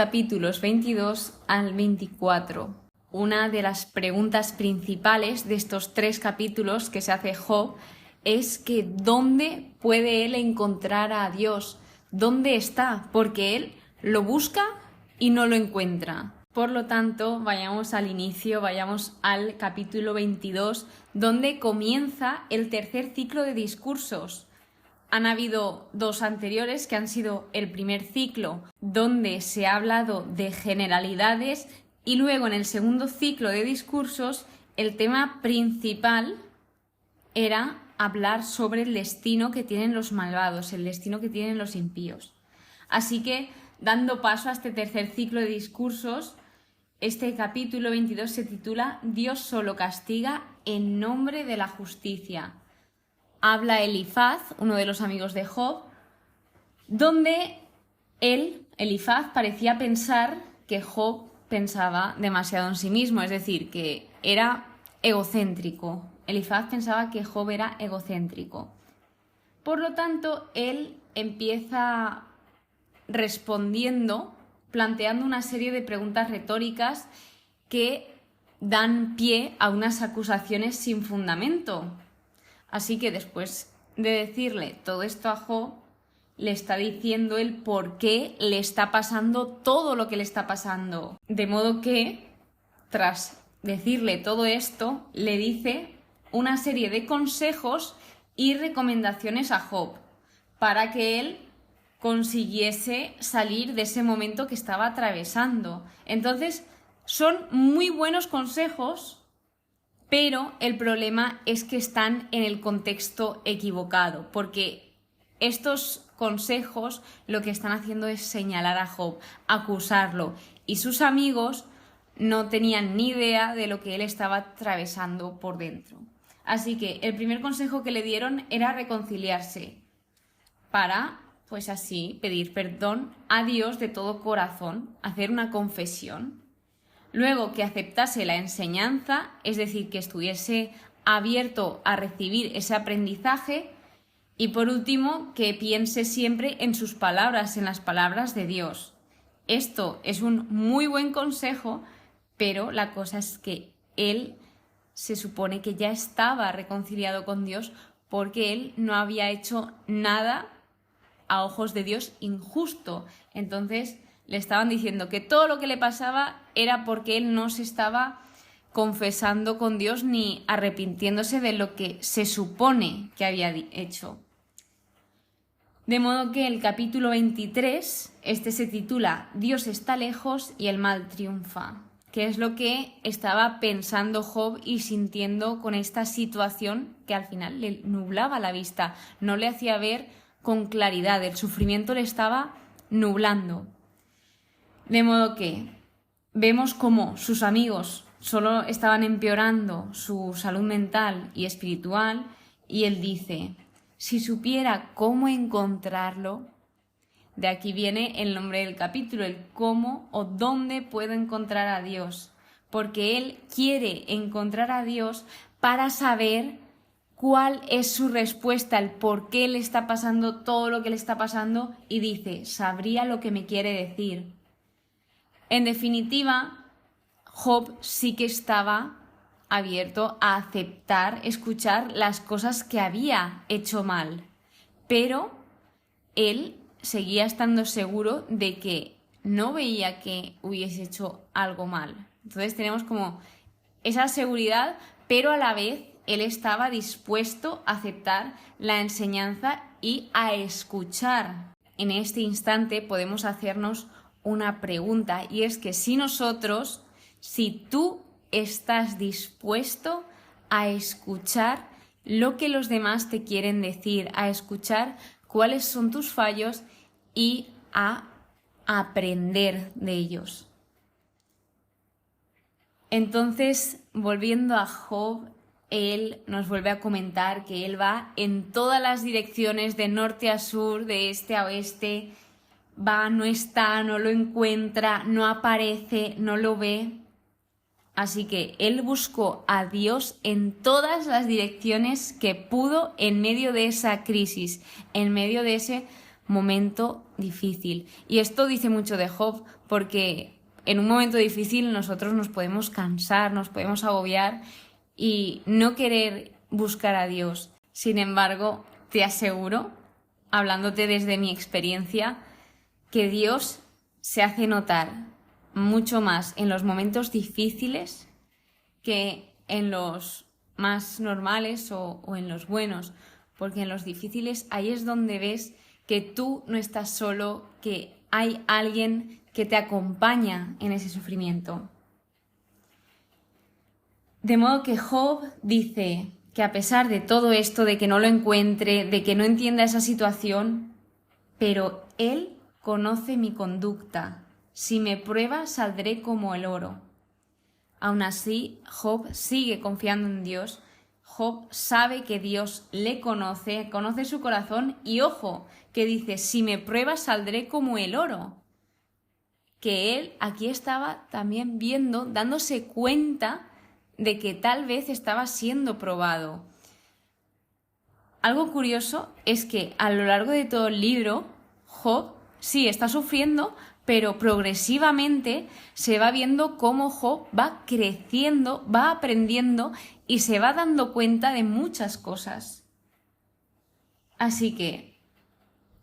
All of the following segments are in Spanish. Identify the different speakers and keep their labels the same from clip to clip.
Speaker 1: capítulos 22 al 24. Una de las preguntas principales de estos 3 capítulos que se hace Job es que ¿dónde puede él encontrar a Dios? ¿Dónde está? Porque él lo busca y no lo encuentra. Por lo tanto, vayamos al inicio, vayamos al capítulo 22, donde comienza el tercer ciclo de discursos. Han habido 2 anteriores que han sido el primer ciclo, donde se ha hablado de generalidades, y luego en el segundo ciclo de discursos el tema principal era hablar sobre el destino que tienen los malvados, el destino que tienen los impíos. Así que, dando paso a este tercer ciclo de discursos, este capítulo 22 se titula Dios solo castiga en nombre de la justicia. Habla Elifaz, uno de los amigos de Job, donde Elifaz, parecía pensar que Job pensaba demasiado en sí mismo, es decir, que era egocéntrico. Elifaz pensaba que Job era egocéntrico. Por lo tanto, él empieza respondiendo, planteando una serie de preguntas retóricas que dan pie a unas acusaciones sin fundamento. Así que después de decirle todo esto a Job, le está diciendo el por qué le está pasando todo lo que le está pasando. De modo que, tras decirle todo esto, le dice una serie de consejos y recomendaciones a Job para que él consiguiese salir de ese momento que estaba atravesando. Entonces, son muy buenos consejos, pero el problema es que están en el contexto equivocado, porque estos consejos lo que están haciendo es señalar a Job, acusarlo, y sus amigos no tenían ni idea de lo que él estaba atravesando por dentro. Así que el primer consejo que le dieron era reconciliarse para, pues así, pedir perdón a Dios de todo corazón, hacer una confesión. Luego que aceptase la enseñanza, es decir, que estuviese abierto a recibir ese aprendizaje. Y por último, que piense siempre en sus palabras, en las palabras de Dios. Esto es un muy buen consejo, pero la cosa es que él se supone que ya estaba reconciliado con Dios porque él no había hecho nada a ojos de Dios injusto. Entonces le estaban diciendo que todo lo que le pasaba era porque él no se estaba confesando con Dios ni arrepintiéndose de lo que se supone que había hecho. De modo que el capítulo 23, se titula Dios está lejos y el mal triunfa, que es lo que estaba pensando Job y sintiendo con esta situación que al final le nublaba la vista, no le hacía ver con claridad, el sufrimiento le estaba nublando. De modo que vemos cómo sus amigos solo estaban empeorando su salud mental y espiritual, y él dice, si supiera cómo encontrarlo, de aquí viene el nombre del capítulo, el cómo o dónde puedo encontrar a Dios, porque él quiere encontrar a Dios para saber cuál es su respuesta, el por qué le está pasando todo lo que le está pasando, y dice, sabría lo que me quiere decir. En definitiva, Job sí que estaba abierto a aceptar, escuchar las cosas que había hecho mal, pero él seguía estando seguro de que no veía que hubiese hecho algo mal. Entonces tenemos como esa seguridad, pero a la vez él estaba dispuesto a aceptar la enseñanza y a escuchar. En este instante podemos hacernos una pregunta, y es que si tú estás dispuesto a escuchar lo que los demás te quieren decir, a escuchar cuáles son tus fallos y a aprender de ellos. Entonces, volviendo a Job, él nos vuelve a comentar que él va en todas las direcciones, de norte a sur, de este a oeste, va, no está, no lo encuentra, no aparece, no lo ve. Así que él buscó a Dios en todas las direcciones que pudo en medio de esa crisis, en medio de ese momento difícil. Y esto dice mucho de Job, porque en un momento difícil nosotros nos podemos cansar, nos podemos agobiar y no querer buscar a Dios. Sin embargo, te aseguro, hablándote desde mi experiencia, que Dios se hace notar mucho más en los momentos difíciles que en los más normales o en los buenos, porque en los difíciles ahí es donde ves que tú no estás solo, que hay alguien que te acompaña en ese sufrimiento. De modo que Job dice que a pesar de todo esto, de que no lo encuentre, de que no entienda esa situación, pero él conoce mi conducta. Si me prueba, saldré como el oro. Aún así, Job sigue confiando en Dios. Job sabe que Dios le conoce, conoce su corazón y ojo, que dice, si me prueba, saldré como el oro. Que él aquí estaba también viendo, dándose cuenta de que tal vez estaba siendo probado. Algo curioso es que a lo largo de todo el libro, Job sí está sufriendo, pero progresivamente se va viendo cómo Job va creciendo, va aprendiendo y se va dando cuenta de muchas cosas. Así que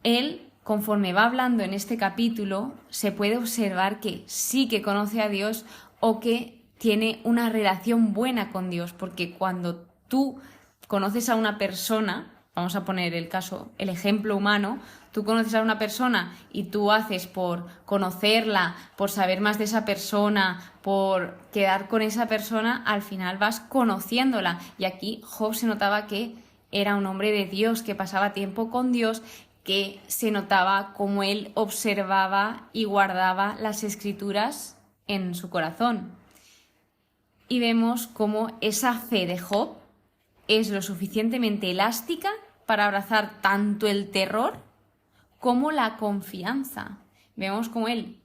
Speaker 1: él, conforme va hablando en este capítulo, se puede observar que sí que conoce a Dios o que tiene una relación buena con Dios, porque cuando tú conoces a una persona, vamos a poner el ejemplo humano, tú conoces a una persona y tú haces por conocerla, por saber más de esa persona, por quedar con esa persona, al final vas conociéndola. Y aquí Job se notaba que era un hombre de Dios, que pasaba tiempo con Dios, que se notaba cómo él observaba y guardaba las Escrituras en su corazón. Y vemos cómo esa fe de Job es lo suficientemente elástica para abrazar tanto el terror como la confianza. Vemos cómo él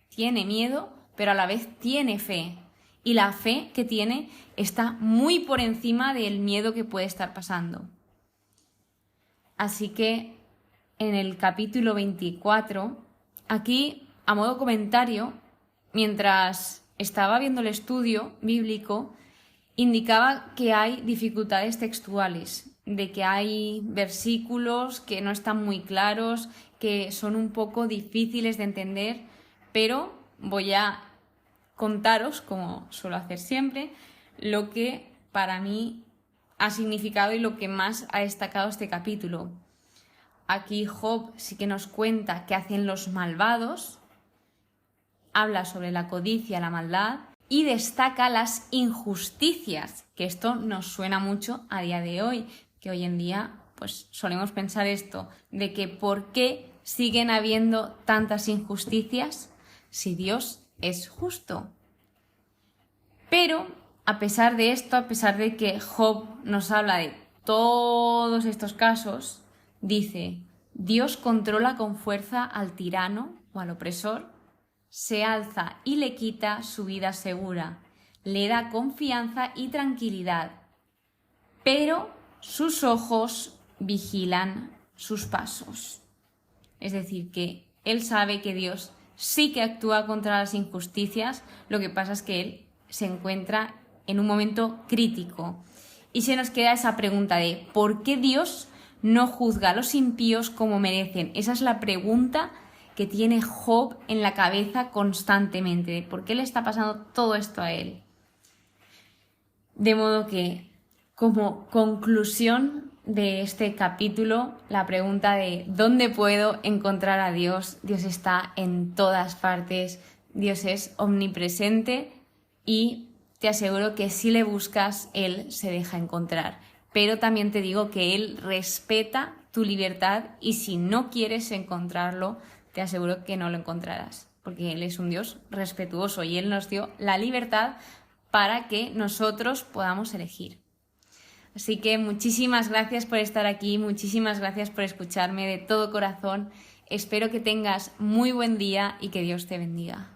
Speaker 1: tiene miedo, pero a la vez tiene fe. Y la fe que tiene está muy por encima del miedo que puede estar pasando. Así que en el capítulo 24, aquí, a modo comentario, mientras estaba viendo el estudio bíblico, indicaba que hay dificultades textuales, de que hay versículos que no están muy claros, que son un poco difíciles de entender, pero voy a contaros, como suelo hacer siempre, lo que para mí ha significado y lo que más ha destacado este capítulo. Aquí Job sí que nos cuenta qué hacen los malvados, habla sobre la codicia, la maldad y destaca las injusticias, que esto nos suena mucho a día de hoy, que hoy en día pues solemos pensar esto, de que ¿por qué siguen habiendo tantas injusticias si Dios es justo? Pero a pesar de esto, a pesar de que Job nos habla de todos estos casos, dice, Dios controla con fuerza al tirano o al opresor, se alza y le quita su vida segura, le da confianza y tranquilidad, pero sus ojos vigilan sus pasos. Es decir, que él sabe que Dios sí que actúa contra las injusticias, lo que pasa es que él se encuentra en un momento crítico. Y se nos queda esa pregunta de ¿por qué Dios no juzga a los impíos como merecen? Esa es la pregunta que tiene Job en la cabeza constantemente, de por qué le está pasando todo esto a él. De modo que, como conclusión de este capítulo, la pregunta de ¿dónde puedo encontrar a Dios? Dios está en todas partes, Dios es omnipresente y te aseguro que si le buscas, Él se deja encontrar. Pero también te digo que Él respeta tu libertad y si no quieres encontrarlo, te aseguro que no lo encontrarás, porque Él es un Dios respetuoso y Él nos dio la libertad para que nosotros podamos elegir. Así que muchísimas gracias por estar aquí, muchísimas gracias por escucharme de todo corazón. Espero que tengas muy buen día y que Dios te bendiga.